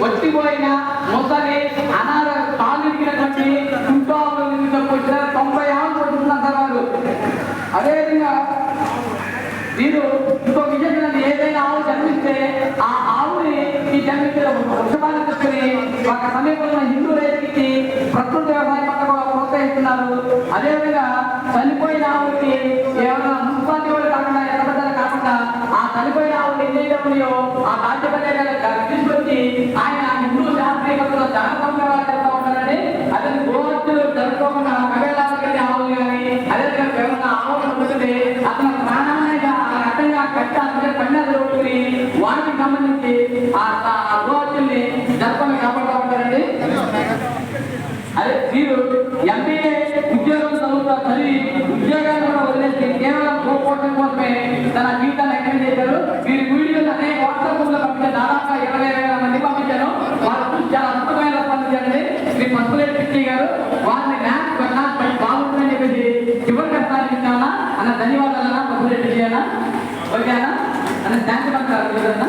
వచ్చిపోయిన ముసలి అనారోగ్య తాలూకినటువంటి చుట్టాలు వచ్చిన 90 ఆవులు పడుతున్నారు వారు. అదేవిధంగా మీరు ఇంకో విషయం, ఏదైనా ఆవు జన్మిస్తే ఆ ఆవుని ఈ జన్మించిన వృషభాన్ని తీసుకుని ఒక సమీపంలో హిందూ రైతుకి ప్రకృతి వ్యవసాయం పట్ల కూడా ప్రోత్సహిస్తున్నారు. అదేవిధంగా చనిపోయిన ఆవుకి ఏమైనా మున్సిపాలిటీ వాళ్ళు కాకుండా ఎక్కబడ్డారు కాకుండా ఆ చనిపోయిన ఆవులు ఎన్నైనా ఆ రాజ్యపల్లి తీసుకొచ్చి ఆయన హిందూ శాస్త్రీయతలో చాలా సంవత్సరాలు చెప్తా ఉంటారండి. అదే గోహత్యలు జరుపుకోకుండా కవేళాలకి ఆవులు కానీ అదేవిధంగా ఏమైనా ఆవులు ఉంటుంది అతను ప్రాణాన్ని అడ్డంగా కట్టాలంటే కన్యాలు కొట్టుకుని వాటికి సంబంధించి ఆ గోహత్యల్ని జరపని కాపాడుతూ ఉంటారండి. అదే మీరు ఎంబీఏ ఉద్యోగం చదివి ఉద్యోగాలు కూడా వదిలేసి కేవలం గోపోవడం కోసమే తన జీవితాన్ని ఎక్స్టెండ్ చేశారు. వీరి వీడియోలు అనేక వాట్సాప్ లో పంపించారు. దాదాపు 20,000 మంది పంపించారు. వాళ్ళు చాలా అద్భుతమైన స్పందించండి. మీ పసుపులేటి పిచ్చి గారు వారిని మ్యాథ్స్ బాగుంటుందని చెప్పేసి చివరికి స్థానిస్తామన్నా అన్న ధన్యవాదాలన్నా పసుపులేటి పిచ్చి అన్న. ఓకే అన్న అన్న థ్యాంక్ యూ అన్న.